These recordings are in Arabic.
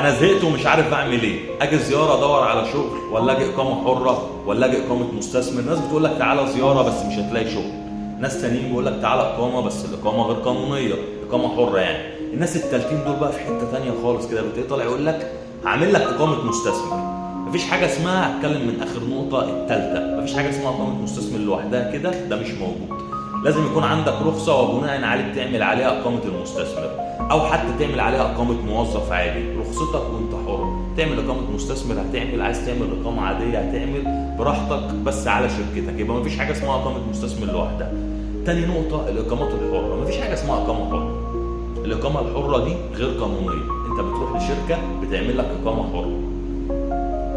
انا زهقت ومش عارف اعمل ايه، اجي زياره ادور على شغل، ولا اجي اقامه حره، ولا اجي اقامه مستثمر؟ ناس بتقول لك تعالى زياره بس مش هتلاقي شغل، ناس تانيين بيقول لك تعالى اقامه بس الاقامه غير قانونيه، اقامه حره يعني. الناس التالتين دول بقى في حته تانيه خالص كده، بتلاقيه طالع يقول لك هعمل لك اقامه مستثمر. مفيش حاجه اسمها، هتكلم من اخر نقطه التالته، مفيش حاجه اسمها اقامه مستثمر لوحدها كده، ده مش موجود. لازم يكون عندك رخصه وبناء عليه تعمل عليها اقامه المستثمر، او حتى تعمل عليها اقامه موظف عادي، رخصتك وانت حر. تعمل اقامه مستثمر هتعمل، عايز تعمل اقامه عاديه هتعمل براحتك بس على شركتك. يبقى مفيش حاجه اسمها اقامه مستثمر لوحدها. تاني نقطه الاقامات الحره، مفيش حاجه اسمها اقامه حره. الاقامه الحره دي غير قانونيه، انت بتروح لشركه بتعمل لك اقامه حره.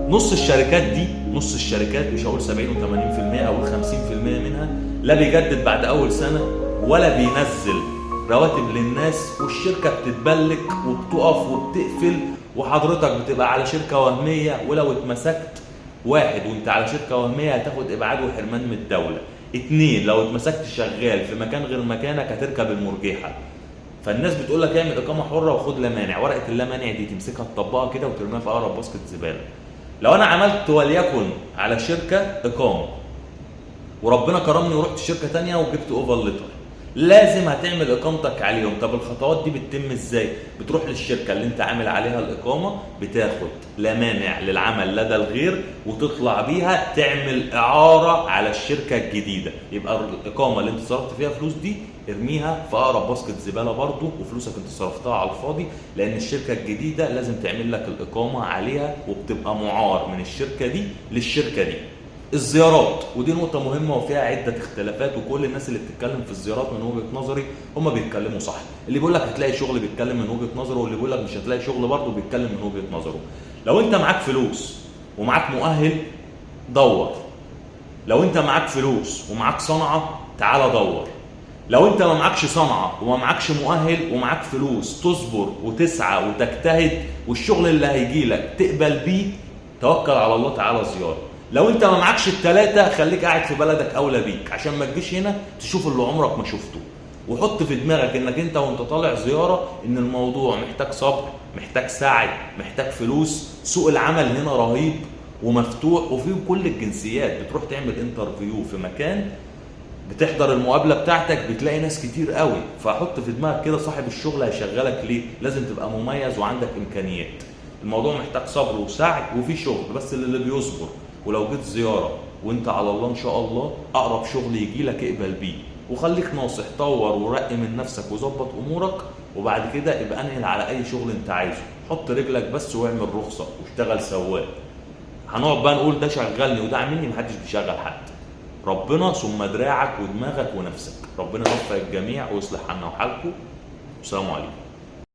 نص الشركات دي، نص الشركات، مش هقول 70 و80%، اقول 50% منها لا بيجدد بعد اول سنه ولا بينزل رواتب للناس، والشركه بتتبلك وبتقف وبتقفل، وحضرتك بتبقى على شركه وهميه، ولو اتمسكت واحد وانت على شركه وهميه هتاخد ابعاد وحرمان من الدوله. اتنين، لو اتمسكت شغال في مكان غير مكانك هتركب المرجحه. فالناس بتقول لك اعمل اقامه حره وخد لا مانع، ورقه اللا مانع دي تمسكها تطبقها كده وترميها في اقرب باسكت زباله. لو انا عملت وليكن على شركه اقامه وربنا كرمني ورحت شركه تانية وجبت اوفر ليتر، لازم هتعمل اقامتك عليهم. طب الخطوات دي بتتم ازاي؟ بتروح للشركه اللي انت عامل عليها الاقامه، بتاخد لا مانع للعمل لدى الغير وتطلع بيها تعمل اعاره على الشركه الجديده. يبقى الاقامه اللي انت صرفت فيها فلوس دي ارميها في اقرب باسكت زباله برضه، وفلوسك انت صرفتها على الفاضي، لان الشركه الجديده لازم تعمل لك الاقامه عليها وبتبقى معار من الشركه دي للشركه دي. الزيارات، ودي نقطة مهمة وفيها عدة اختلافات، وكل الناس اللي بتتكلم في الزيارات من وجهة نظري هم بيتكلموا صح. اللي بيقول لك هتلاقي شغل بيتكلم من وجهة نظره، واللي بيقول لك مش هتلاقي شغل برضه بيتكلم من وجهة نظره. لو انت معاك فلوس ومعاك مؤهل دور، لو انت معاك فلوس ومعاك صنعة تعال دور، لو انت ما معكش صنعة وما معكش مؤهل ومعاك فلوس تصبر وتسعى وتجتهد، والشغل اللي هيجي لك تقبل بيه، توكل على الله تعالى زيارة. لو انت ما معكش التلاتة خليك قاعد في بلدك اولى بيك، عشان ما تجيش هنا تشوف اللي عمرك ما شفته. وحط في دماغك انك انت وانت طالع زيارة ان الموضوع محتاج صبر، محتاج سعي، محتاج فلوس. سوق العمل هنا رهيب ومفتوح وفيه كل الجنسيات. بتروح تعمل انترفيو في مكان، بتحضر المقابله بتاعتك بتلاقي ناس كتير قوي. فحط في دماغك كده صاحب الشغل هيشغلك ليه، لازم تبقى مميز وعندك امكانيات. الموضوع محتاج صبر وسعي وفي شغل، بس اللي بيصبر ولو جيت زياره وانت على الله ان شاء الله اقرب شغل يجي لك اقبل بيه. وخليك ناصح، طور ورقي من نفسك وظبط امورك، وبعد كده ابقى انقل على اي شغل انت عايزه. حط رجلك بس واعمل رخصه واشتغل سواق. هنقعد بقى نقول ده شغلني وده عاملني، محدش بيشغل حد. ربنا ثم دراعك ودماغك ونفسك. ربنا يوفق الجميع ويصلح حالنا وحالكم. والسلام عليكم.